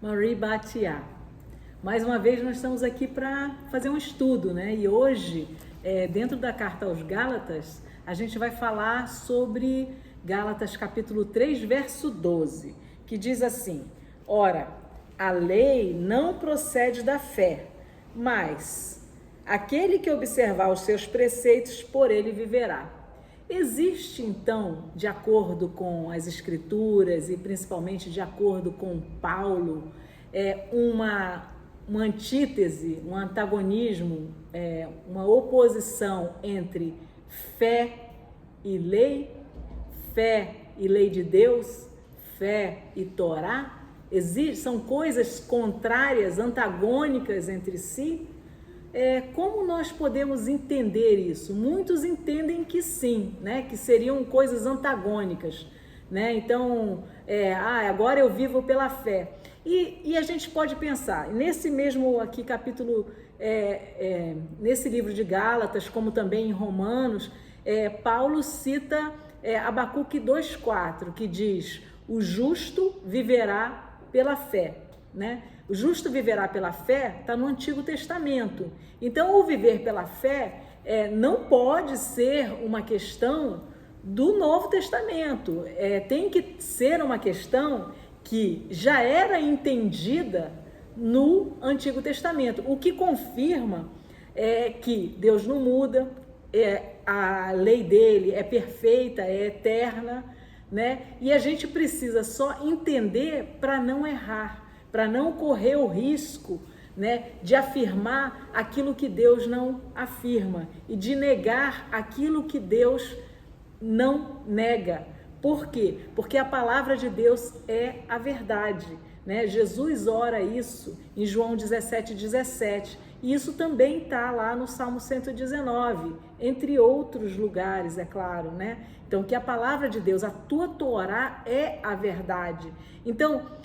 Marie Batiá. Mais uma vez nós estamos aqui para fazer um estudo, né? E hoje, dentro da carta aos Gálatas, a gente vai falar sobre Gálatas capítulo 3, verso 12, que diz assim: ora, a lei não procede da fé, mas aquele que observar os seus preceitos, por ele viverá. Existe, então, de acordo com as Escrituras e principalmente de acordo com Paulo, uma antítese, um antagonismo, uma oposição entre fé e lei de Deus, fé e Torá? São coisas contrárias, antagônicas entre si? Como nós podemos entender isso? Muitos entendem que sim, né? Que seriam coisas antagônicas, né? Então, agora eu vivo pela fé. E a gente pode pensar, nesse mesmo aqui capítulo, nesse livro de Gálatas, como também em Romanos, Paulo cita Abacuque 2,4, que diz: o justo viverá pela fé, né? O justo viverá pela fé está no Antigo Testamento. Então, o viver pela fé não pode ser uma questão do Novo Testamento. Tem que ser uma questão que já era entendida no Antigo Testamento. O que confirma que Deus não muda, a lei dele é perfeita, é eterna, né? E a gente precisa só entender para não errar, para não correr o risco, né, de afirmar aquilo que Deus não afirma e de negar aquilo que Deus não nega. Por quê? Porque a palavra de Deus é a verdade, né? Jesus ora isso em João 17:17, e isso também está lá no Salmo 119, entre outros lugares, é claro, né? Então, que a palavra de Deus, a tua Torá, é a verdade. Então,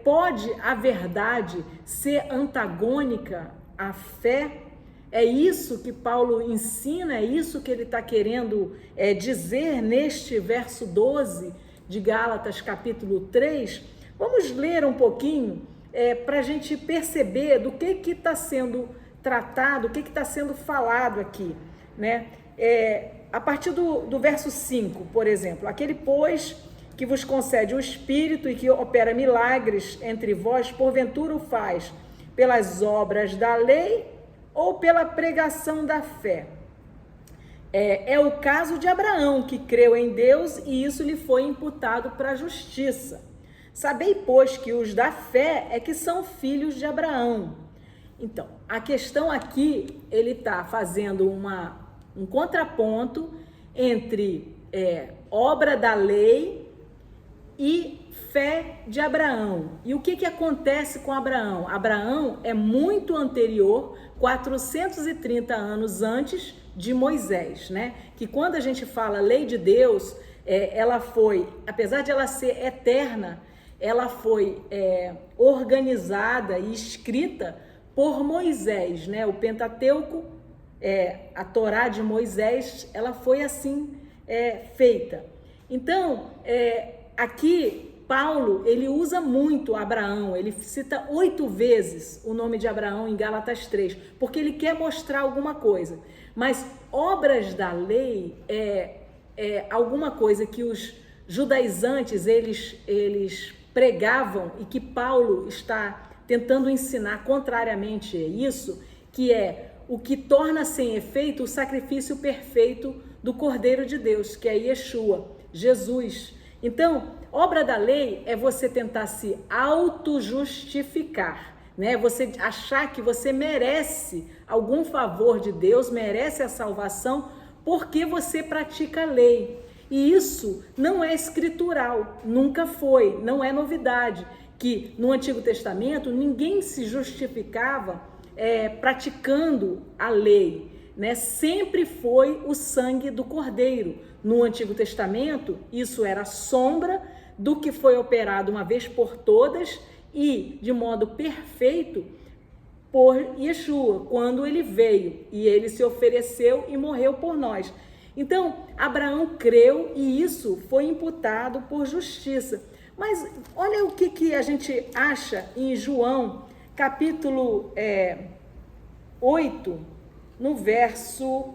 pode a verdade ser antagônica à fé? É isso que Paulo ensina, é isso que ele está querendo dizer neste verso 12 de Gálatas capítulo 3. Vamos ler um pouquinho para a gente perceber do que está sendo tratado, o que está sendo falado aqui, né? A partir do verso 5, por exemplo: aquele, pois, que vos concede o Espírito e que opera milagres entre vós, porventura o faz pelas obras da lei ou pela pregação da fé? É o caso de Abraão, que creu em Deus e isso lhe foi imputado para a justiça. Sabei, pois, que os da fé é que são filhos de Abraão. Então, a questão aqui, ele está fazendo um contraponto entre obra da lei e fé de Abraão. E o que acontece com Abraão? Abraão é muito anterior, 430 anos antes de Moisés, né? Que quando a gente fala lei de Deus, ela foi, apesar de ela ser eterna, ela foi organizada e escrita por Moisés, né? O Pentateuco, a Torá de Moisés, ela foi assim feita. Então, aqui Paulo, ele usa muito Abraão, ele cita 8 vezes o nome de Abraão em Gálatas 3, porque ele quer mostrar alguma coisa. Mas obras da lei é alguma coisa que os judaizantes, eles pregavam e que Paulo está tentando ensinar contrariamente a isso, que é o que torna sem efeito o sacrifício perfeito do Cordeiro de Deus, que é Yeshua, Jesus. Então, obra da lei é você tentar se auto-justificar, né? Você achar que você merece algum favor de Deus, merece a salvação, porque você pratica a lei. E isso não é escritural, nunca foi, não é novidade, que no Antigo Testamento ninguém se justificava praticando a lei, né? Sempre foi o sangue do Cordeiro. No Antigo Testamento, isso era sombra do que foi operado uma vez por todas e de modo perfeito por Yeshua, quando ele veio e ele se ofereceu e morreu por nós. Então, Abraão creu e isso foi imputado por justiça. Mas olha o que a gente acha em João, capítulo 8, no verso...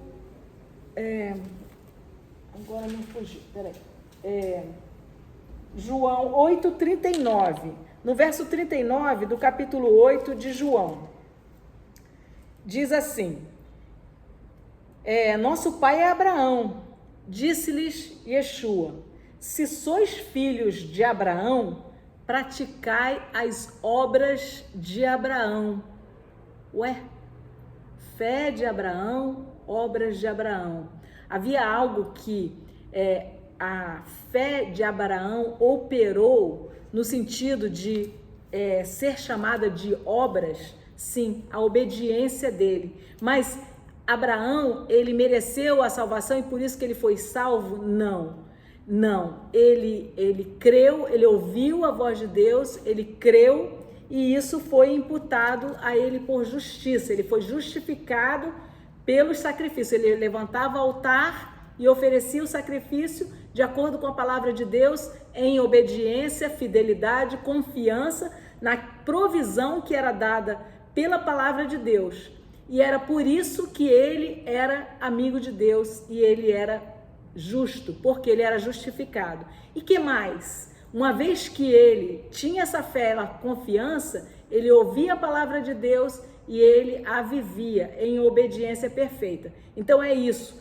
agora não fugiu, peraí. João 8:39. No verso 39 do capítulo 8 de João. Diz assim: nosso pai é Abraão. Disse-lhes Yeshua: se sois filhos de Abraão, praticai as obras de Abraão. Ué, fé de Abraão, obras de Abraão. Havia algo que a fé de Abraão operou no sentido de ser chamada de obras, sim, a obediência dele. Mas Abraão, ele mereceu a salvação e por isso que ele foi salvo? Não, ele creu, ele ouviu a voz de Deus, ele creu e isso foi imputado a ele por justiça, ele foi justificado pelos sacrifícios, ele levantava altar e oferecia o sacrifício de acordo com a palavra de Deus, em obediência, fidelidade, confiança na provisão que era dada pela palavra de Deus. E era por isso que ele era amigo de Deus e ele era justo, porque ele era justificado. E que mais? Uma vez que ele tinha essa fé, a confiança, ele ouvia a palavra de Deus e ele a vivia em obediência perfeita. Então é isso,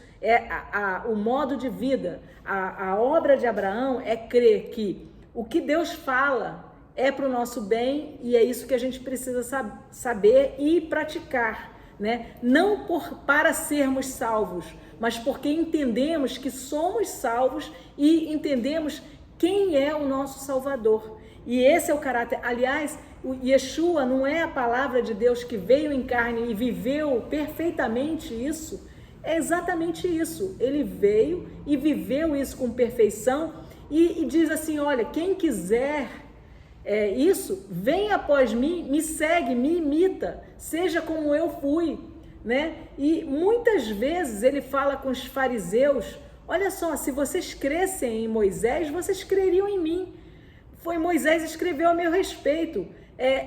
o modo de vida, a obra de Abraão é crer que o que Deus fala é para o nosso bem e é isso que a gente precisa saber e praticar, né? Não para sermos salvos, mas porque entendemos que somos salvos e entendemos quem é o nosso Salvador. E esse é o caráter. Aliás, o Yeshua não é a palavra de Deus que veio em carne e viveu perfeitamente isso. É exatamente isso. Ele veio e viveu isso com perfeição e diz assim, olha, quem quiser isso, vem após mim, me segue, me imita, seja como eu fui, né? E muitas vezes ele fala com os fariseus, olha só, se vocês crescem em Moisés, vocês creriam em mim. Foi Moisés que escreveu a meu respeito.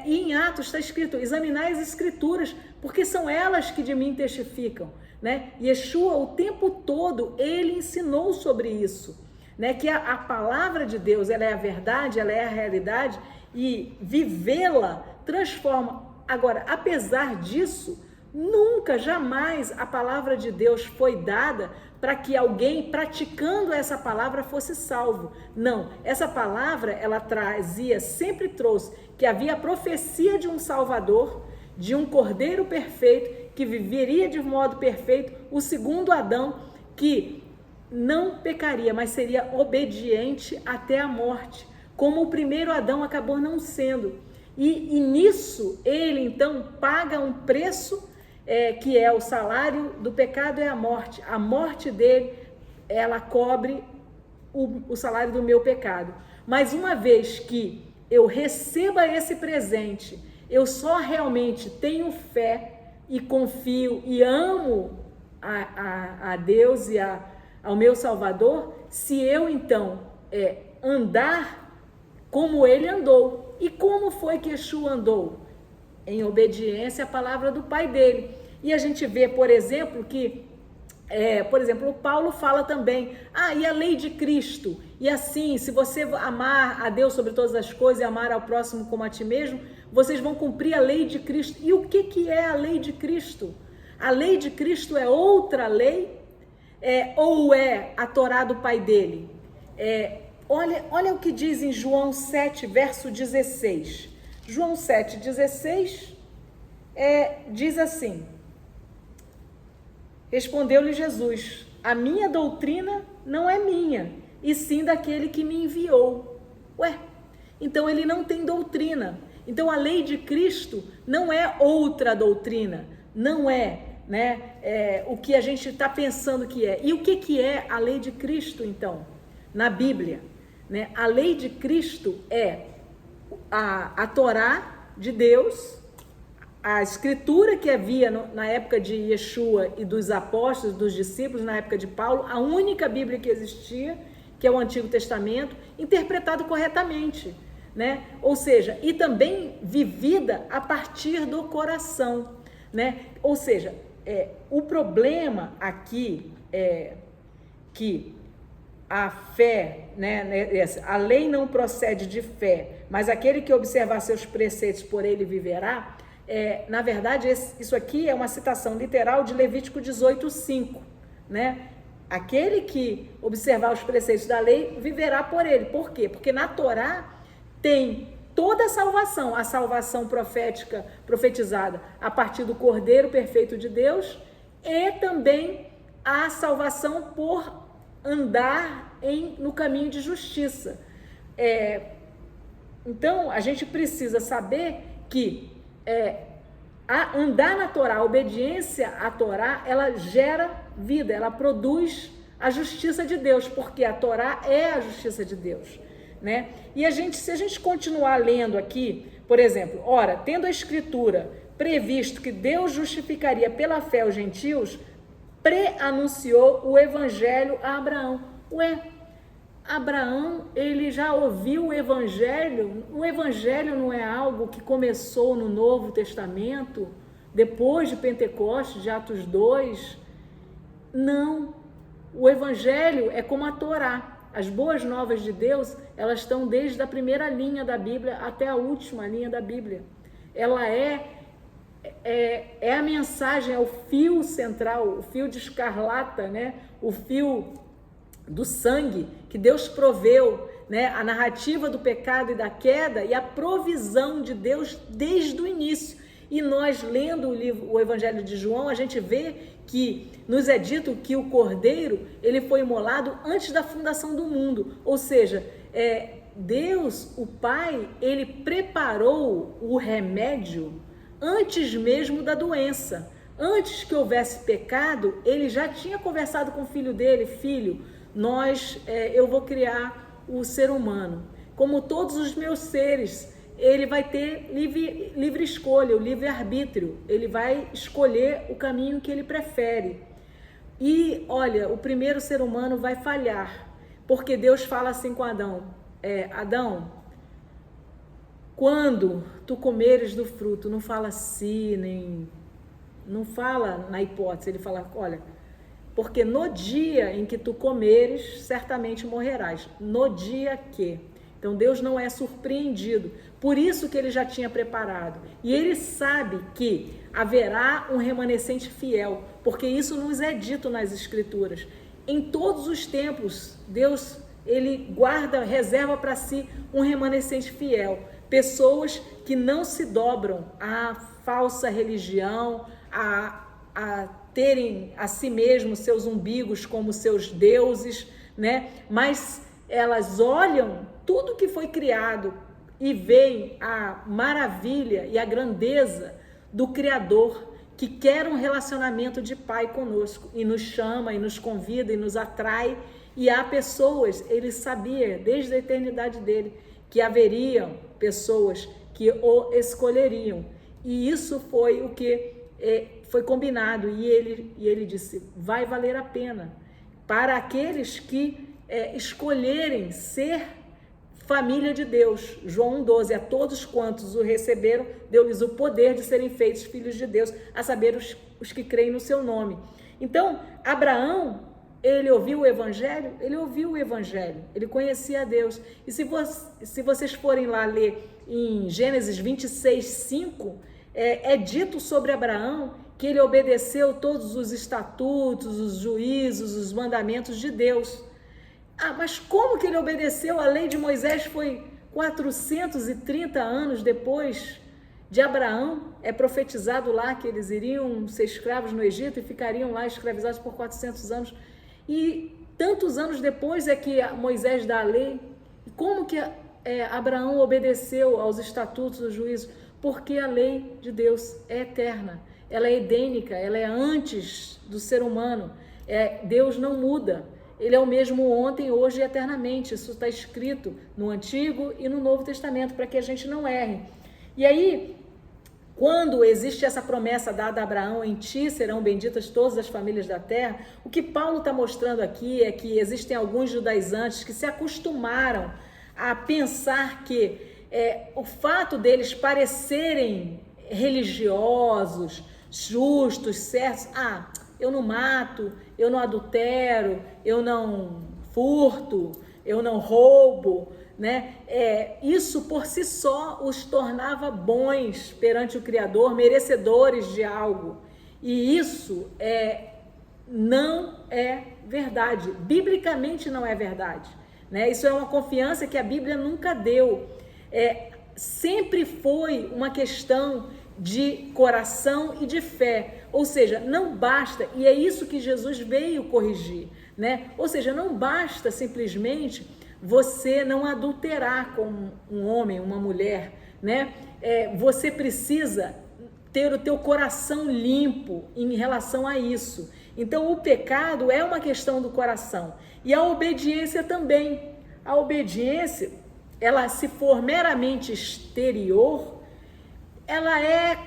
E em Atos está escrito, examinai as escrituras, porque são elas que de mim testificam, né? Yeshua, o tempo todo, ele ensinou sobre isso, né? Que a palavra de Deus, ela é a verdade, ela é a realidade, e vivê-la transforma. Agora, apesar disso, nunca, jamais a palavra de Deus foi dada para que alguém praticando essa palavra fosse salvo. Não, essa palavra ela sempre trouxe que havia a profecia de um Salvador, de um Cordeiro perfeito, que viveria de modo perfeito, o segundo Adão, que não pecaria, mas seria obediente até a morte, como o primeiro Adão acabou não sendo. E nisso ele então paga um preço que é o salário do pecado é a morte. A morte dele, ela cobre o salário do meu pecado. Mas uma vez que eu receba esse presente, eu só realmente tenho fé e confio e amo a Deus e ao meu Salvador, se eu então andar como ele andou. E como foi que Yeshua andou? Em obediência à palavra do pai dele. E a gente vê, por exemplo, que, o Paulo fala também, e a lei de Cristo? E assim, se você amar a Deus sobre todas as coisas e amar ao próximo como a ti mesmo, vocês vão cumprir a lei de Cristo. E o que é a lei de Cristo? A lei de Cristo é outra lei? Ou é a Torá do pai dele? Olha o que diz em João 7, verso 16. João 7, 16, diz assim, respondeu-lhe Jesus, a minha doutrina não é minha, e sim daquele que me enviou. Então ele não tem doutrina. Então a lei de Cristo não é outra doutrina, não é, o que a gente está pensando que é. E o que é a lei de Cristo, então, na Bíblia? A lei de Cristo é a Torá de Deus, a escritura que havia na época de Yeshua e dos apóstolos, dos discípulos, na época de Paulo, a única Bíblia que existia, que é o Antigo Testamento, interpretado corretamente, né? Ou seja, e também vivida a partir do coração, né? Ou seja, o problema aqui é que a fé, né, a lei não procede de fé, mas aquele que observar seus preceitos por ele viverá. Na verdade, isso aqui é uma citação literal de Levítico 18:5, né? Aquele que observar os preceitos da lei viverá por ele. Por quê? Porque na Torá tem toda a salvação profética, profetizada a partir do Cordeiro Perfeito de Deus, e também a salvação por andar no caminho de justiça. Então, a gente precisa saber que andar na Torá, a obediência à Torá, ela gera vida, ela produz a justiça de Deus, porque a Torá é a justiça de Deus, né? E se a gente continuar lendo aqui, por exemplo, ora, tendo a Escritura previsto que Deus justificaria pela fé os gentios, pré-anunciou o Evangelho a Abraão. Abraão, ele já ouviu o Evangelho. O Evangelho não é algo que começou no Novo Testamento, depois de Pentecostes, de Atos 2. Não. O Evangelho é como a Torá. As boas novas de Deus, elas estão desde a primeira linha da Bíblia até a última linha da Bíblia. Ela é a mensagem, é o fio central, o fio de escarlata, né? O fio do sangue que Deus proveu, né? A narrativa do pecado e da queda e a provisão de Deus desde o início. E nós, lendo o Evangelho de João, a gente vê que nos é dito que o Cordeiro, ele foi imolado antes da fundação do mundo. Ou seja, Deus, o Pai, ele preparou o remédio antes mesmo da doença. Antes que houvesse pecado, ele já tinha conversado com o filho dele: filho, eu vou criar o ser humano. Como todos os meus seres, ele vai ter livre escolha, o livre-arbítrio. Ele vai escolher o caminho que ele prefere. E, olha, o primeiro ser humano vai falhar, porque Deus fala assim com Adão: Adão, quando tu comeres do fruto, não fala assim, não fala na hipótese, ele fala: olha, porque no dia em que tu comeres, certamente morrerás. No dia que. Então Deus não é surpreendido, por isso que ele já tinha preparado. E ele sabe que haverá um remanescente fiel, porque isso nos é dito nas Escrituras. Em todos os tempos, Deus, ele guarda, reserva para si um remanescente fiel. Pessoas que não se dobram à falsa religião, a terem a si mesmos seus umbigos como seus deuses, né? Mas elas olham tudo que foi criado e veem a maravilha e a grandeza do Criador, que quer um relacionamento de Pai conosco e nos chama e nos convida e nos atrai. E há pessoas, ele sabia desde a eternidade dele que haveriam pessoas que o escolheriam, e isso foi o que foi combinado, e ele disse: vai valer a pena para aqueles que escolherem ser família de Deus. João 1,12, a todos quantos o receberam, deu-lhes o poder de serem feitos filhos de Deus, a saber, os que creem no seu nome. Então, Abraão, ele ouviu o Evangelho? Ele ouviu o Evangelho, ele conhecia a Deus. E se vocês forem lá ler em Gênesis 26:5, é dito sobre Abraão que ele obedeceu todos os estatutos, os juízos, os mandamentos de Deus. Mas como que ele obedeceu? A lei de Moisés foi 430 anos depois de Abraão. É profetizado lá que eles iriam ser escravos no Egito e ficariam lá escravizados por 400 anos. E tantos anos depois é que Moisés dá a lei. Como que Abraão obedeceu aos estatutos do juízo? Porque a lei de Deus é eterna, ela é edênica, ela é antes do ser humano. Deus não muda. Ele é o mesmo ontem, hoje e eternamente. Isso está escrito no Antigo e no Novo Testamento, para que a gente não erre. E aí, quando existe essa promessa dada a Abraão, em ti serão benditas todas as famílias da terra, o que Paulo está mostrando aqui é que existem alguns judaizantes que se acostumaram a pensar que o fato deles parecerem religiosos, justos, certos, eu não mato, eu não adultero, eu não furto, eu não roubo, né? Isso por si só os tornava bons perante o Criador, merecedores de algo. E isso não é verdade. Biblicamente não é verdade, né? Isso é uma confiança que a Bíblia nunca deu. Sempre foi uma questão de coração e de fé. Ou seja, não basta, e é isso que Jesus veio corrigir, né? Ou seja, não basta simplesmente você não adulterar com um homem, uma mulher, né? Você precisa ter o teu coração limpo em relação a isso. Então, o pecado é uma questão do coração. E a obediência também. A obediência, ela, se for meramente exterior, ela é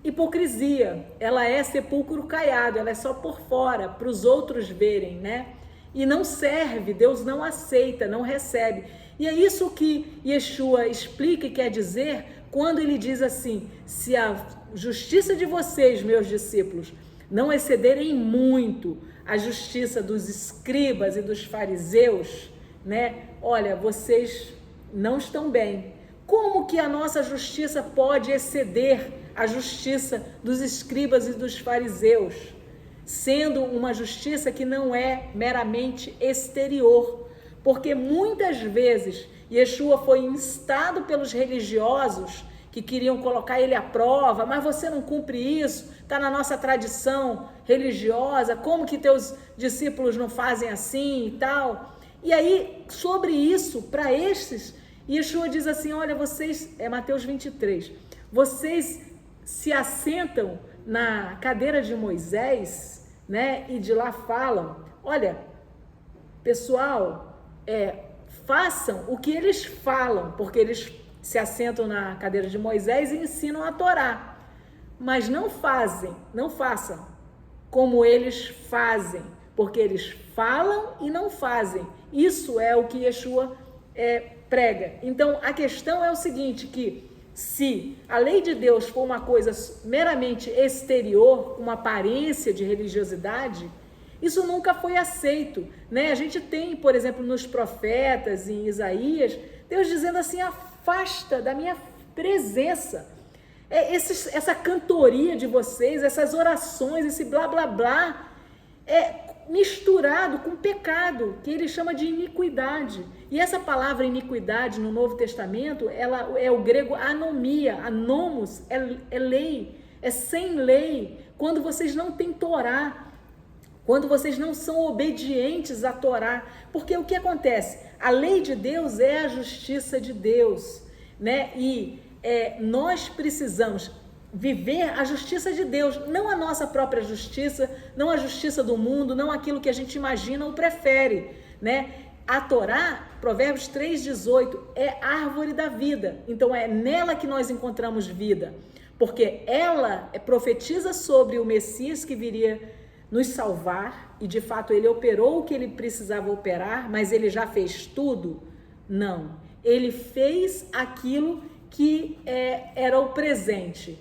hipocrisia, ela é sepulcro caiado, ela é só por fora, para os outros verem, né? E não serve, Deus não aceita, não recebe. E é isso que Yeshua explica e quer dizer quando ele diz assim: se a justiça de vocês, meus discípulos, não excederem muito a justiça dos escribas e dos fariseus, né? Olha, vocês não estão bem. Como que a nossa justiça pode exceder a justiça dos escribas e dos fariseus? Sendo uma justiça que não é meramente exterior, porque muitas vezes Yeshua foi instado pelos religiosos que queriam colocar ele à prova, mas você não cumpre isso, está na nossa tradição religiosa, como que teus discípulos não fazem assim e tal? E aí, sobre isso, para estes, Yeshua diz assim, olha, vocês, Mateus 23, vocês se assentam na cadeira de Moisés, né, e de lá falam, olha, pessoal, façam o que eles falam, porque eles se assentam na cadeira de Moisés e ensinam a Torá, mas não façam como eles fazem, porque eles falam e não fazem. Isso é o que Yeshua prega. Então, a questão é o seguinte, que se a lei de Deus for uma coisa meramente exterior, uma aparência de religiosidade, isso nunca foi aceito, né? A gente tem, por exemplo, nos profetas, em Isaías, Deus dizendo assim, afasta da minha presença. Essa cantoria de vocês, essas orações, esse blá blá blá, misturado com pecado, que ele chama de iniquidade. E essa palavra iniquidade no Novo Testamento, ela é o grego anomia, anomos, é lei, é sem lei, quando vocês não têm Torá, quando vocês não são obedientes à Torá, porque o que acontece? A lei de Deus é a justiça de Deus, né? E nós precisamos viver a justiça de Deus, não a nossa própria justiça, não a justiça do mundo, não aquilo que a gente imagina ou prefere, né? A Torá, Provérbios 3,18, é árvore da vida, então é nela que nós encontramos vida, porque ela profetiza sobre o Messias que viria nos salvar, e de fato ele operou o que ele precisava operar, mas ele já fez tudo? Não, ele fez aquilo que era o presente,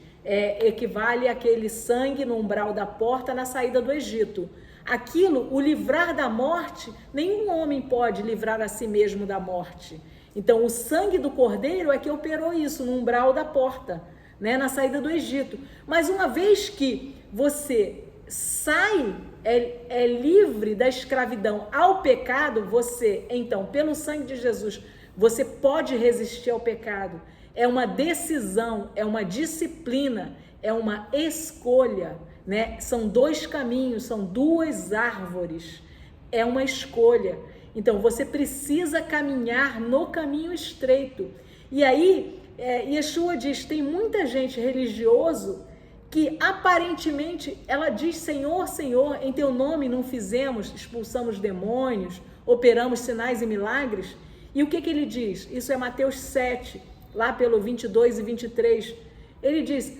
equivale àquele sangue no umbral da porta na saída do Egito. Aquilo, o livrar da morte, nenhum homem pode livrar a si mesmo da morte. Então o sangue do cordeiro é que operou isso no umbral da porta, né, na saída do Egito. Mas uma vez que você sai, é livre da escravidão ao pecado, você, então, pelo sangue de Jesus, você pode resistir ao pecado. É uma decisão, é uma disciplina, é uma escolha, né? São dois caminhos, são duas árvores, é uma escolha. Então, você precisa caminhar no caminho estreito. E aí, Yeshua diz, tem muita gente religioso que aparentemente ela diz, Senhor, Senhor, em teu nome não fizemos, expulsamos demônios, operamos sinais e milagres. E o que ele diz? Isso é Mateus 7, lá pelo 22 e 23. Ele diz,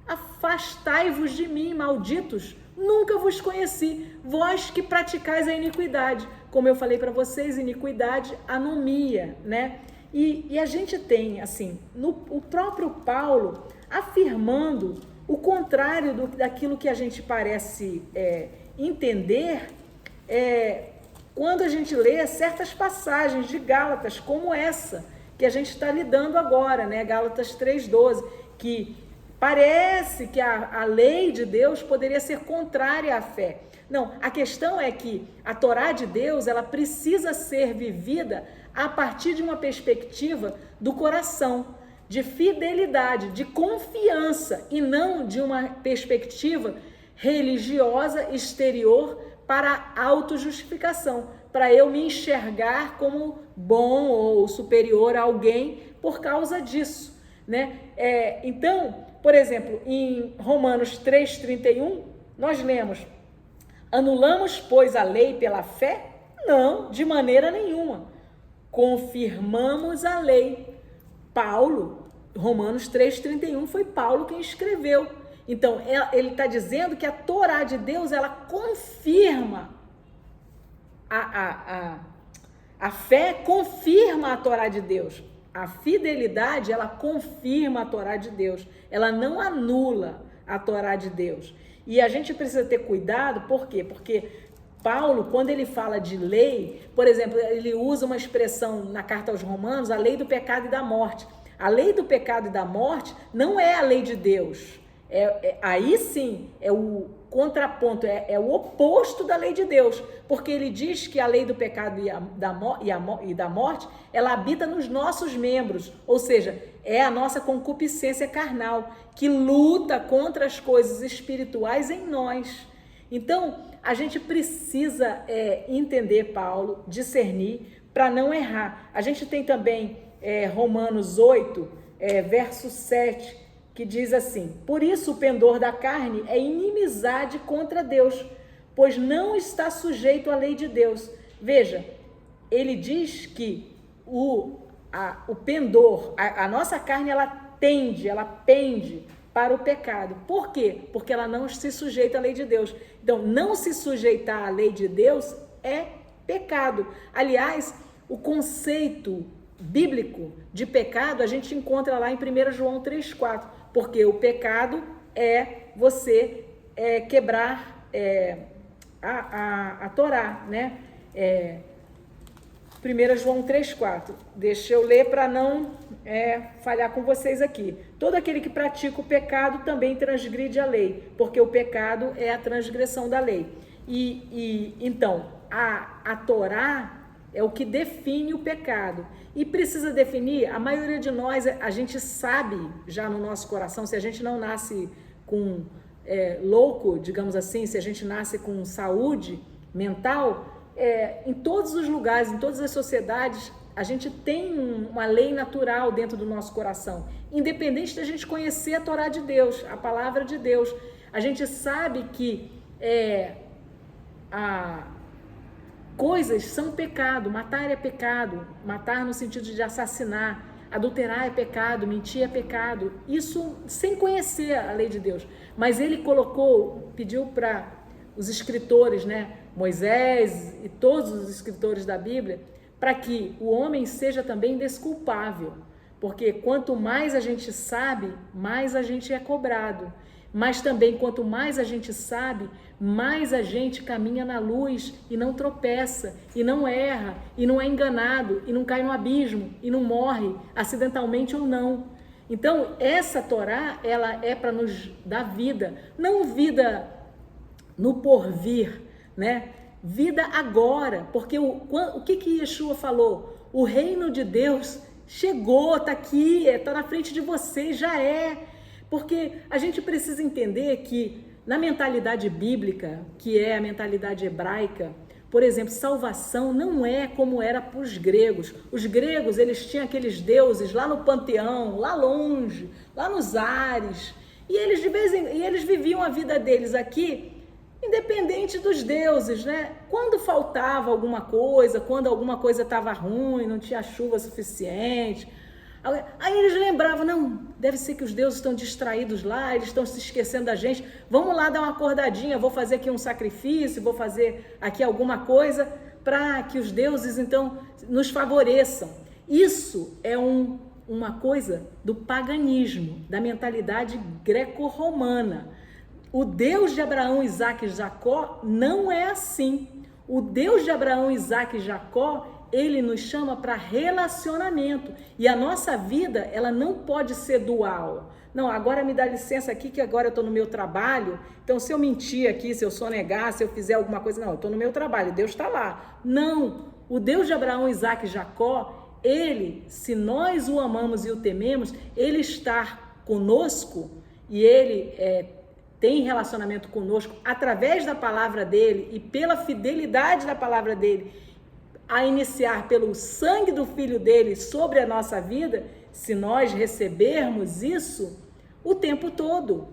Afastai-vos de mim, malditos, nunca vos conheci, vós que praticais a iniquidade. Como eu falei para vocês, iniquidade, anomia, né? E a gente tem, assim, o próprio Paulo afirmando o contrário daquilo que a gente parece entender quando a gente lê certas passagens de Gálatas, como essa que a gente está lidando agora, né? Gálatas 3,12, que parece que a lei de Deus poderia ser contrária à fé. Não, a questão é que a Torá de Deus, ela precisa ser vivida a partir de uma perspectiva do coração, de fidelidade, de confiança, e não de uma perspectiva religiosa exterior para autojustificação, para eu me enxergar como bom ou superior a alguém por causa disso, né? Então, por exemplo, em Romanos 3,31, nós lemos: anulamos, pois, a lei pela fé? Não, de maneira nenhuma. Confirmamos a lei. Paulo, Romanos 3,31, foi Paulo quem escreveu. Então, ele está dizendo que a Torá de Deus, ela confirma a fé, confirma a Torá de Deus. A fidelidade, ela confirma a Torá de Deus. Ela não anula a Torá de Deus. E a gente precisa ter cuidado, por quê? Porque Paulo, quando ele fala de lei, por exemplo, ele usa uma expressão na carta aos Romanos, a lei do pecado e da morte. A lei do pecado e da morte não é a lei de Deus. Aí sim, é o contraponto, é o oposto da lei de Deus, porque ele diz que a lei do pecado e da morte, ela habita nos nossos membros, ou seja, é a nossa concupiscência carnal, que luta contra as coisas espirituais em nós. Então, a gente precisa entender Paulo, discernir, para não errar. A gente tem também Romanos 8, verso 7, que diz assim: por isso o pendor da carne é inimizade contra Deus, pois não está sujeito à lei de Deus. Veja, ele diz que o pendor, a nossa carne, ela pende para o pecado. Por quê? Porque ela não se sujeita à lei de Deus. Então, não se sujeitar à lei de Deus é pecado. Aliás, o conceito bíblico de pecado a gente encontra lá em 1 João 3,4, porque o pecado é você quebrar a Torá, né? 1 João 3,4, deixa eu ler para não falhar com vocês aqui. Todo aquele que pratica o pecado também transgride a lei, porque o pecado é a transgressão da lei. Então, a Torá é o que define o pecado. E precisa definir, a maioria de nós, a gente sabe já no nosso coração, se a gente não nasce com louco, digamos assim, se a gente nasce com saúde mental, em todos os lugares, em todas as sociedades, a gente tem uma lei natural dentro do nosso coração, independente da gente conhecer a Torá de Deus, a palavra de Deus. A gente sabe que coisas são pecado, matar é pecado, matar no sentido de assassinar, adulterar é pecado, mentir é pecado, isso sem conhecer a lei de Deus. Mas ele pediu para os escritores, né, Moisés e todos os escritores da Bíblia, para que o homem seja também desculpável, porque quanto mais a gente sabe, mais a gente é cobrado. Mas também, quanto mais a gente sabe, mais a gente caminha na luz e não tropeça, e não erra, e não é enganado, e não cai no abismo, e não morre, acidentalmente ou não. Então, essa Torá, ela é para nos dar vida, não vida no porvir, né? Vida agora, porque o que Yeshua falou? O reino de Deus chegou, está aqui, está na frente de vocês, já é. Porque a gente precisa entender que na mentalidade bíblica, que é a mentalidade hebraica, por exemplo, salvação não é como era para os gregos. Os gregos, eles tinham aqueles deuses lá no panteão, lá longe, lá nos ares, e eles viviam a vida deles aqui, independente dos deuses, né? Quando faltava alguma coisa, quando alguma coisa estava ruim, não tinha chuva suficiente, aí eles lembravam, não, deve ser que os deuses estão distraídos lá, eles estão se esquecendo da gente. Vamos lá dar uma acordadinha, vou fazer aqui um sacrifício, vou fazer aqui alguma coisa para que os deuses então nos favoreçam. Isso é uma coisa do paganismo, da mentalidade greco-romana. O Deus de Abraão, Isaque e Jacó não é assim. O Deus de Abraão, Isaque e Jacó, ele nos chama para relacionamento. E a nossa vida, ela não pode ser dual. Não, agora me dá licença aqui que agora eu estou no meu trabalho. Então, se eu mentir aqui, se eu sonegar, se eu fizer alguma coisa, não, eu estou no meu trabalho, Deus está lá. Não, o Deus de Abraão, Isaque e Jacó, ele, se nós o amamos e o tememos, ele está conosco e ele tem relacionamento conosco através da palavra dele e pela fidelidade da palavra dele, a iniciar pelo sangue do Filho dele sobre a nossa vida, se nós recebermos isso o tempo todo.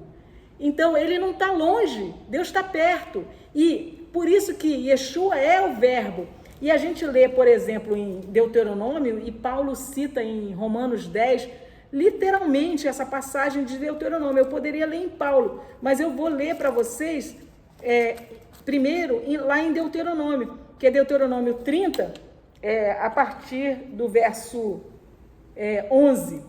Então, ele não está longe, Deus está perto. E por isso que Yeshua é o verbo. E a gente lê, por exemplo, em Deuteronômio, e Paulo cita em Romanos 10, literalmente essa passagem de Deuteronômio. Eu poderia ler em Paulo, mas eu vou ler para vocês primeiro lá em Deuteronômio, que é Deuteronômio 30, a partir do verso 11.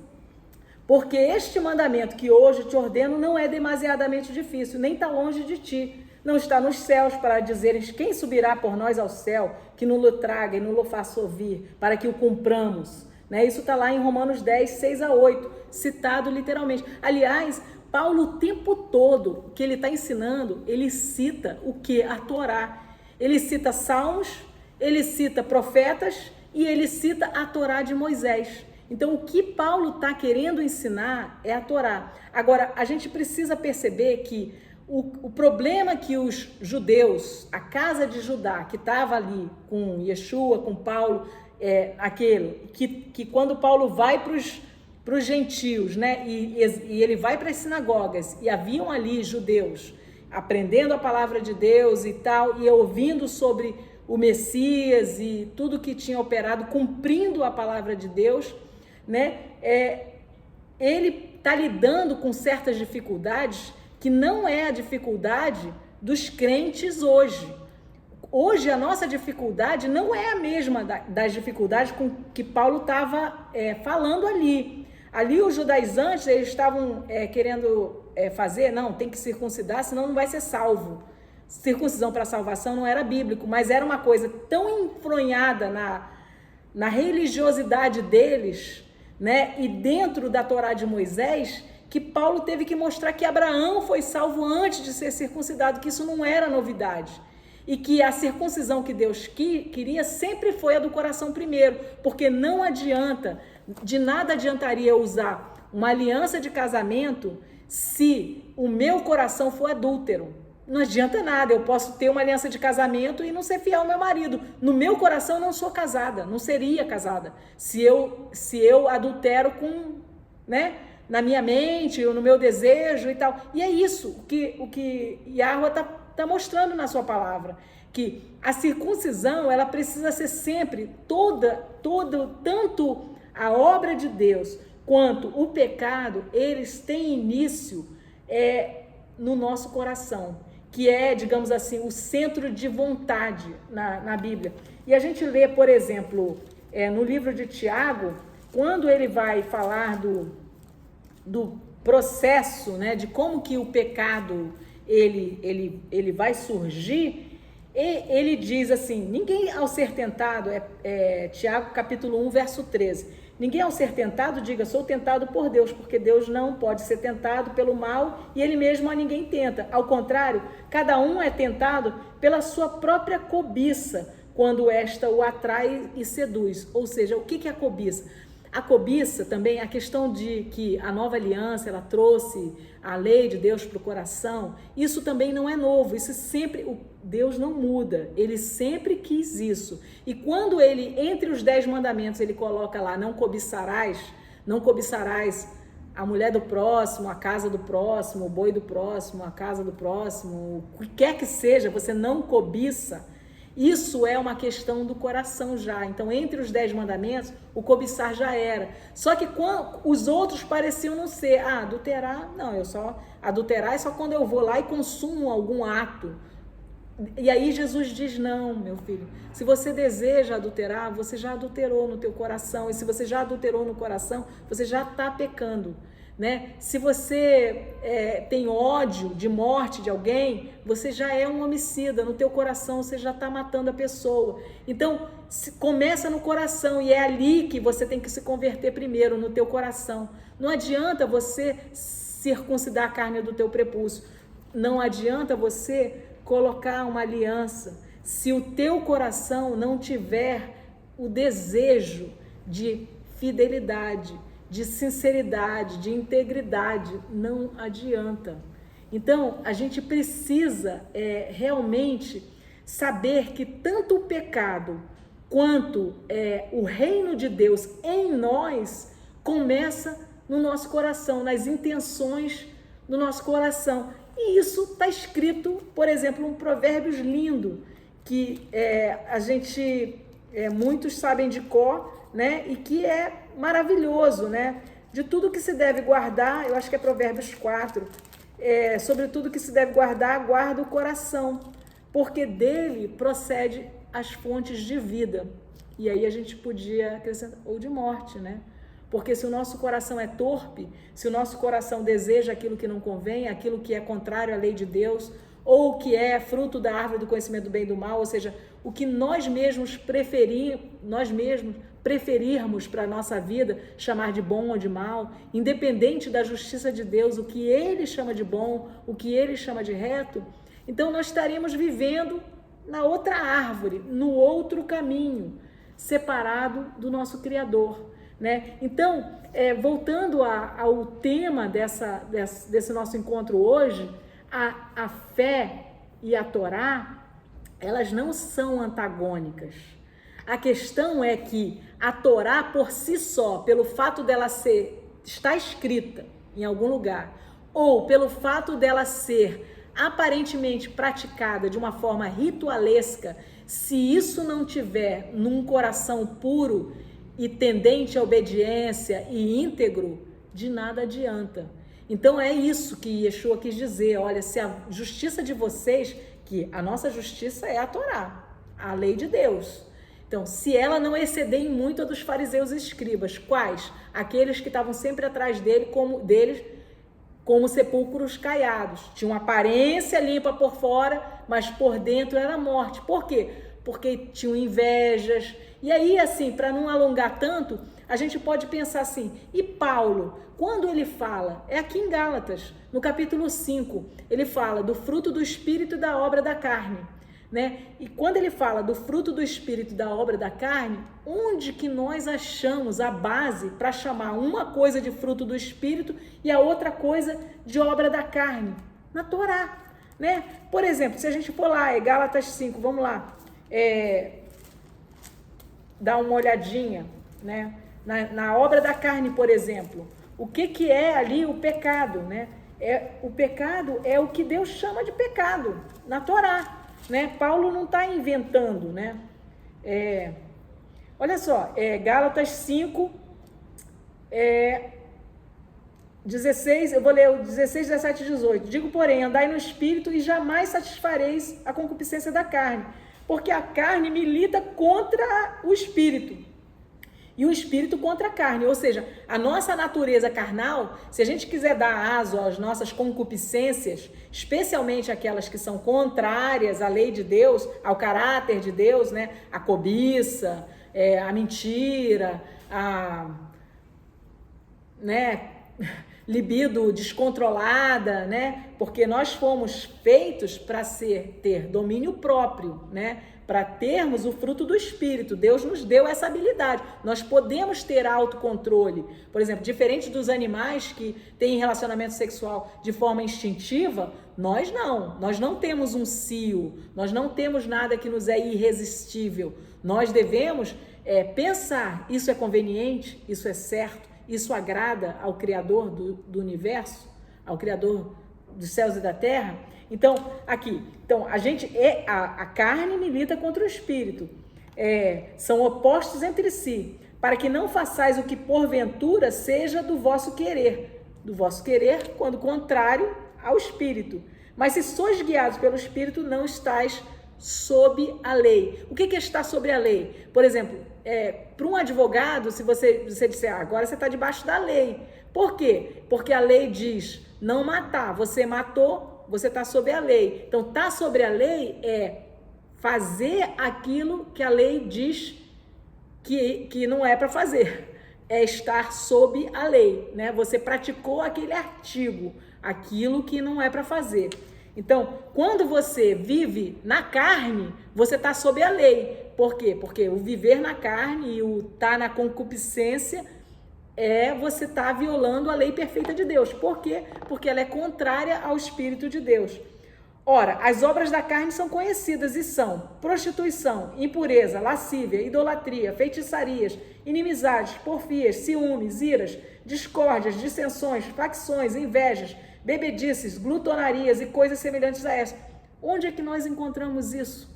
Porque este mandamento que hoje te ordeno não é demasiadamente difícil, nem está longe de ti. Não está nos céus para dizeres quem subirá por nós ao céu, que nos o traga e nos o faça ouvir, para que o cumpramos. Né? Isso está lá em Romanos 10, 6 a 8, citado literalmente. Aliás, Paulo o tempo todo que ele está ensinando, ele cita o que? A Torá. Ele cita Salmos, ele cita profetas e ele cita a Torá de Moisés. Então, o que Paulo está querendo ensinar é a Torá. Agora, a gente precisa perceber que o problema que os judeus, a casa de Judá, que estava ali com Yeshua, com Paulo, aquele que quando Paulo vai para os gentios, né, e ele vai para as sinagogas, e haviam ali judeus aprendendo a palavra de Deus e tal, e ouvindo sobre o Messias e tudo que tinha operado, cumprindo a palavra de Deus, né, ele está lidando com certas dificuldades que não é a dificuldade dos crentes hoje. Hoje a nossa dificuldade não é a mesma das dificuldades com que Paulo estava falando ali. Ali os judaizantes, eles estavam querendo fazer, não, tem que circuncidar, senão não vai ser salvo. Circuncisão para salvação não era bíblico, mas era uma coisa tão enfronhada na religiosidade deles, né, e dentro da Torá de Moisés, que Paulo teve que mostrar que Abraão foi salvo antes de ser circuncidado, que isso não era novidade. E que a circuncisão que Deus queria sempre foi a do coração primeiro, porque não adianta, de nada adiantaria usar uma aliança de casamento se o meu coração for adúltero. Não adianta nada, eu posso ter uma aliança de casamento e não ser fiel ao meu marido. No meu coração eu não sou casada, não seria casada. Se eu adultero com, né, na minha mente, ou no meu desejo e tal. E é isso o que Yahweh está mostrando na sua palavra, que a circuncisão, ela precisa ser sempre tanto a obra de Deus quanto o pecado, eles têm início no nosso coração, que é, digamos assim, o centro de vontade na Bíblia. E a gente lê, por exemplo, no livro de Tiago, quando ele vai falar do processo, né, de como que o pecado ele vai surgir, ele diz assim, ninguém ao ser tentado, Tiago capítulo 1, verso 13, ninguém ao ser tentado diga, sou tentado por Deus, porque Deus não pode ser tentado pelo mal e ele mesmo a ninguém tenta. Ao contrário, cada um é tentado pela sua própria cobiça, quando esta o atrai e seduz. Ou seja, o que é a cobiça? A cobiça também, a questão de que a nova aliança, ela trouxe a lei de Deus para o coração, isso também não é novo, isso sempre, Deus não muda, ele sempre quis isso. E quando ele, entre os 10 mandamentos, ele coloca lá, não cobiçarás a mulher do próximo, a casa do próximo, o boi do próximo, a casa do próximo, o que quer que seja, você não cobiça. Isso é uma questão do coração já. Então, entre os 10 mandamentos, o cobiçar já era. Só que os outros pareciam não ser. Adulterar, não, adulterar é só quando eu vou lá e consumo algum ato. E aí Jesus diz, não, meu filho, se você deseja adulterar, você já adulterou no teu coração, e se você já adulterou no coração, você já está pecando, né? Se você tem ódio de morte de alguém, você já é um homicida, no teu coração você já está matando a pessoa. Então, começa no coração, e é ali que você tem que se converter primeiro, no teu coração. Não adianta você circuncidar a carne do teu prepúcio, não adianta você colocar uma aliança, se o teu coração não tiver o desejo de fidelidade, de sinceridade, de integridade, não adianta. Então, a gente precisa realmente saber que tanto o pecado quanto o reino de Deus em nós começa no nosso coração, nas intenções do nosso coração. E isso está escrito, por exemplo, um Provérbios lindo, que a gente, muitos sabem de cor, né? E que é maravilhoso, né? De tudo que se deve guardar, eu acho que é Provérbios 4, sobre tudo que se deve guardar, guarda o coração, porque dele procede as fontes de vida. E aí a gente podia acrescentar, ou de morte, né? Porque se o nosso coração é torpe, se o nosso coração deseja aquilo que não convém, aquilo que é contrário à lei de Deus, ou que é fruto da árvore do conhecimento do bem e do mal, ou seja, o que nós mesmos preferirmos para a nossa vida, chamar de bom ou de mal, independente da justiça de Deus, o que Ele chama de bom, o que Ele chama de reto, então nós estaríamos vivendo na outra árvore, no outro caminho, separado do nosso Criador. Né? Então, voltando ao tema desse nosso encontro hoje, a fé e a Torá, elas não são antagônicas. A questão é que a Torá por si só, pelo fato dela estar escrita em algum lugar, ou pelo fato dela ser aparentemente praticada de uma forma ritualesca, se isso não tiver num coração puro e tendente à obediência e íntegro, de nada adianta. Então é isso que Yeshua quis dizer, olha, se a justiça de vocês, que a nossa justiça é a Torá, a lei de Deus. Então, se ela não exceder em muito a dos fariseus e escribas, quais? Aqueles que estavam sempre atrás deles, como sepulcros caiados. Tinham aparência limpa por fora, mas por dentro era morte. Por quê? Porque tinham invejas. E aí, assim, para não alongar tanto, a gente pode pensar assim, e Paulo, quando ele fala, é aqui em Gálatas, no capítulo 5, ele fala do fruto do Espírito e da obra da carne, né? E quando ele fala do fruto do Espírito e da obra da carne, onde que nós achamos a base para chamar uma coisa de fruto do Espírito e a outra coisa de obra da carne? Na Torá, né? Por exemplo, se a gente for lá, Gálatas 5, vamos lá, dar uma olhadinha, né? Na obra da carne, por exemplo, o que é ali o pecado, né? O pecado é o que Deus chama de pecado na Torá, né? Paulo não está inventando, né? Olha só, Gálatas 5, 16, eu vou ler o 16, 17 e 18. Digo, porém, andai no Espírito e jamais satisfareis a concupiscência da carne, porque a carne milita contra o Espírito e o Espírito contra a carne, ou seja, a nossa natureza carnal, se a gente quiser dar aso às nossas concupiscências, especialmente aquelas que são contrárias à lei de Deus, ao caráter de Deus, né? A cobiça, a mentira, né? Libido descontrolada, né? Porque nós fomos feitos para ter domínio próprio, né? Para termos o fruto do Espírito. Deus nos deu essa habilidade. Nós podemos ter autocontrole. Por exemplo, diferente dos animais que têm relacionamento sexual de forma instintiva, nós não. Nós não temos um cio, nós não temos nada que nos é irresistível. Nós devemos pensar, isso é conveniente, isso é certo, isso agrada ao Criador do universo, ao Criador dos céus e da terra. Então, aqui, a carne milita contra o espírito, são opostos entre si, para que não façais o que porventura seja do vosso querer, quando contrário ao espírito. Mas se sois guiados pelo espírito, não estáis sob a lei. O que é estar sobre a lei? Por exemplo, para um advogado, se você disser, agora você está debaixo da lei. Por quê? Porque a lei diz não matar. Você matou, você está sob a lei. Então, estar sobre a lei é fazer aquilo que a lei diz que não é para fazer. É estar sob a lei, né? Você praticou aquele artigo, aquilo que não é para fazer. Então, quando você vive na carne, você está sob a lei. Por quê? Porque o viver na carne e o estar na concupiscência você está violando a lei perfeita de Deus. Por quê? Porque ela é contrária ao Espírito de Deus. Ora, as obras da carne são conhecidas e são prostituição, impureza, lascívia, idolatria, feitiçarias, inimizades, porfias, ciúmes, iras, discórdias, dissensões, facções, invejas, bebedices, glutonarias e coisas semelhantes a essa. Onde é que nós encontramos isso?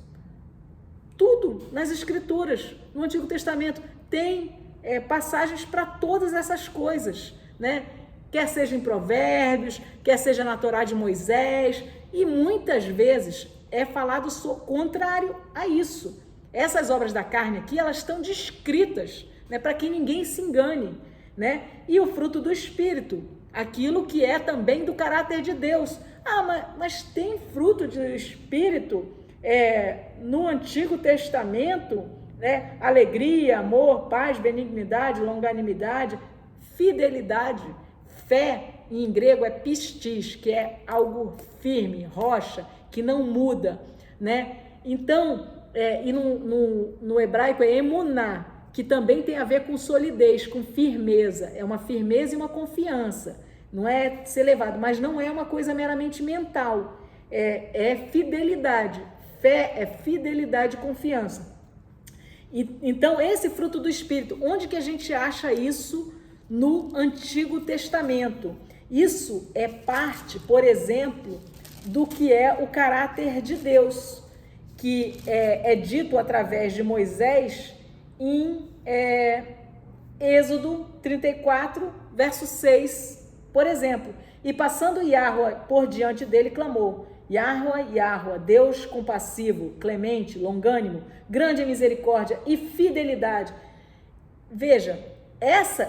Tudo nas Escrituras, no Antigo Testamento, tem passagens para todas essas coisas, né? Quer seja em Provérbios, quer seja na Torá de Moisés, e muitas vezes é falado contrário a isso. Essas obras da carne aqui, elas estão descritas, né, para que ninguém se engane, né? E o fruto do Espírito, aquilo que é também do caráter de Deus. Mas tem fruto do Espírito no Antigo Testamento, né? Alegria, amor, paz, benignidade, longanimidade, fidelidade, fé, em grego é pistis, que é algo firme, rocha, que não muda, né? Então, e no hebraico é emuná, que também tem a ver com solidez, com firmeza, é uma firmeza e uma confiança, não é ser levado, mas não é uma coisa meramente mental, é fidelidade, fé é fidelidade e confiança. Então, esse fruto do Espírito, onde que a gente acha isso no Antigo Testamento? Isso é parte, por exemplo, do que é o caráter de Deus, que é dito através de Moisés em Êxodo 34, verso 6, por exemplo. E passando Yahweh por diante dele, clamou: Yahweh, Yahweh, Deus compassivo, clemente, longânimo, grande em misericórdia e fidelidade. Veja,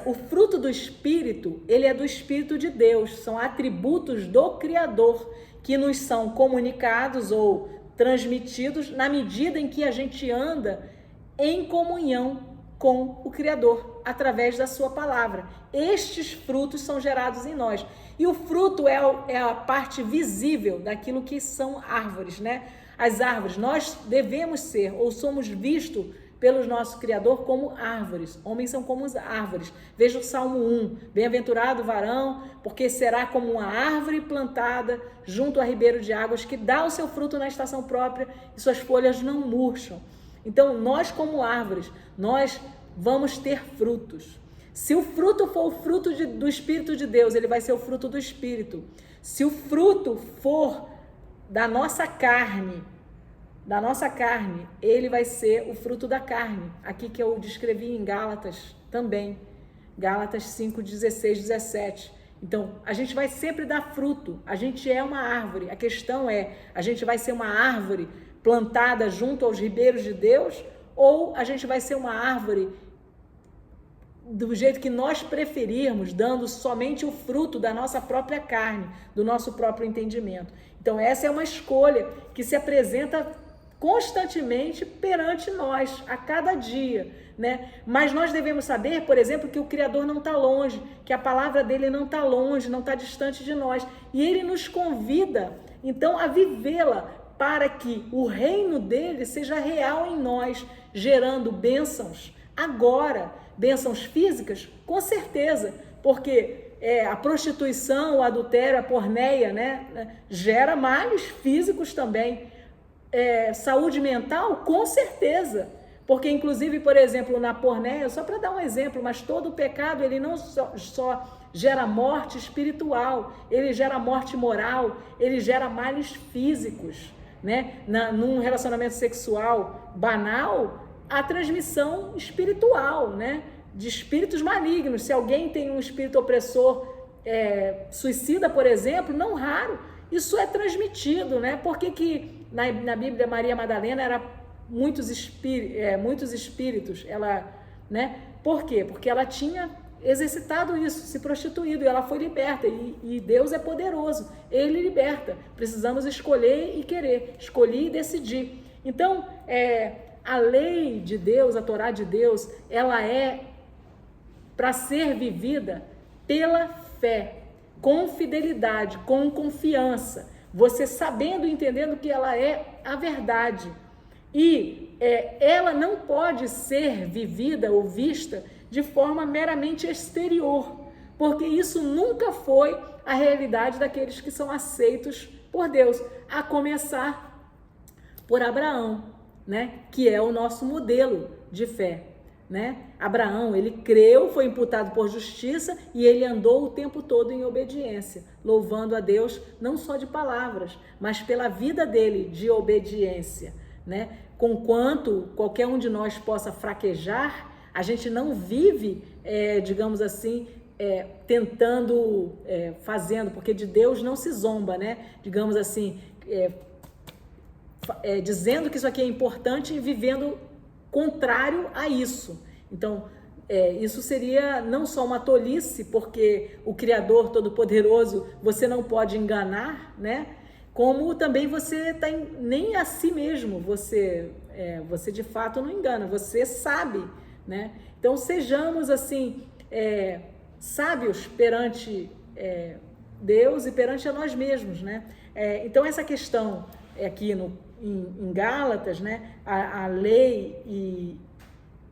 o fruto do Espírito, ele é do Espírito de Deus, são atributos do Criador que nos são comunicados ou transmitidos na medida em que a gente anda em comunhão com o Criador, através da sua palavra. Estes frutos são gerados em nós. E o fruto é a parte visível daquilo que são árvores, né? As árvores, nós devemos ser, ou somos vistos pelo nosso Criador como árvores. Homens são como as árvores. Veja o Salmo 1. Bem-aventurado o varão, porque será como uma árvore plantada junto a ribeiro de águas, que dá o seu fruto na estação própria e suas folhas não murcham. Então, nós como árvores, nós vamos ter frutos. Se o fruto for o fruto do Espírito de Deus, ele vai ser o fruto do Espírito. Se o fruto for da nossa carne, ele vai ser o fruto da carne. Aqui que eu descrevi em Gálatas também. Gálatas 5, 16, 17. Então, a gente vai sempre dar fruto. A gente é uma árvore. A questão a gente vai ser uma árvore plantada junto aos ribeiros de Deus, ou a gente vai ser uma árvore do jeito que nós preferirmos, dando somente o fruto da nossa própria carne, do nosso próprio entendimento. Então, essa é uma escolha que se apresenta constantemente perante nós, a cada dia, né? Mas nós devemos saber, por exemplo, que o Criador não está longe, que a palavra dele não está longe, não está distante de nós, e ele nos convida, então, a vivê-la, para que o reino dele seja real em nós, gerando bênçãos agora, bênçãos físicas, com certeza, porque a prostituição, o adultério, a porneia, né, gera males físicos também. Saúde mental, com certeza, porque inclusive, por exemplo, na porneia, só para dar um exemplo, mas todo o pecado, ele não só gera morte espiritual, ele gera morte moral, ele gera males físicos, né? Num relacionamento sexual banal, a transmissão espiritual, né? De espíritos malignos. Se alguém tem um espírito opressor suicida, por exemplo, não raro, isso é transmitido, né? Por que na Bíblia Maria Madalena era muitos espíritos, ela, né? Por quê? Porque ela tinha exercitado isso, se prostituído, e ela foi liberta, e Deus é poderoso, Ele liberta. Precisamos escolher e querer, escolher e decidir. Então, a lei de Deus, a Torá de Deus, ela é para ser vivida pela fé, com fidelidade, com confiança, você sabendo e entendendo que ela é a verdade. E ela não pode ser vivida ou vista de forma meramente exterior, porque isso nunca foi a realidade daqueles que são aceitos por Deus, a começar por Abraão, né? Que é o nosso modelo de fé, né? Abraão, ele creu, foi imputado por justiça e ele andou o tempo todo em obediência, louvando a Deus não só de palavras, mas pela vida dele de obediência, né? Conquanto qualquer um de nós possa fraquejar, a gente não vive, digamos assim, tentando, fazendo, porque de Deus não se zomba, né? Digamos assim, dizendo que isso aqui é importante e vivendo contrário a isso. Então, isso seria não só uma tolice, porque o Criador Todo-Poderoso você não pode enganar, né? Como também você está nem a si mesmo, você de fato não engana, você sabe, né? Então sejamos assim, sábios perante Deus e perante a nós mesmos, né? Então essa questão aqui em Gálatas, né? A lei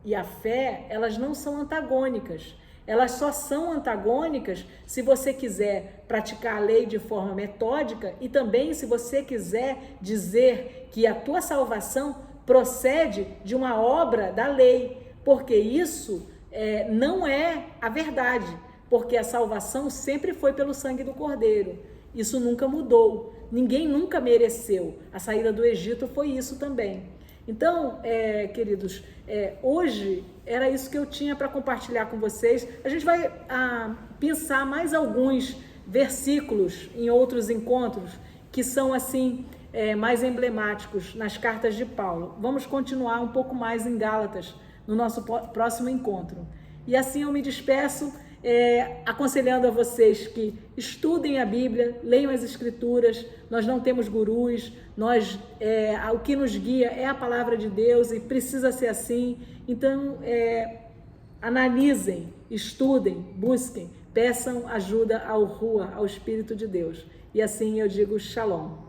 e a fé, elas não são antagônicas. Elas só são antagônicas se você quiser praticar a lei de forma metódica e também se você quiser dizer que a tua salvação procede de uma obra da lei, porque isso não é a verdade, porque a salvação sempre foi pelo sangue do Cordeiro. Isso nunca mudou, ninguém nunca mereceu. A saída do Egito foi isso também. Então, queridos, hoje era isso que eu tinha para compartilhar com vocês. A gente vai pensar mais alguns versículos em outros encontros que são assim mais emblemáticos nas cartas de Paulo. Vamos continuar um pouco mais em Gálatas no nosso próximo encontro. E assim eu me despeço, aconselhando a vocês que estudem a Bíblia, leiam as Escrituras. Nós não temos gurus, o que nos guia é a palavra de Deus e precisa ser assim. Então, analisem, estudem, busquem, peçam ajuda ao Espírito de Deus. E assim eu digo Shalom.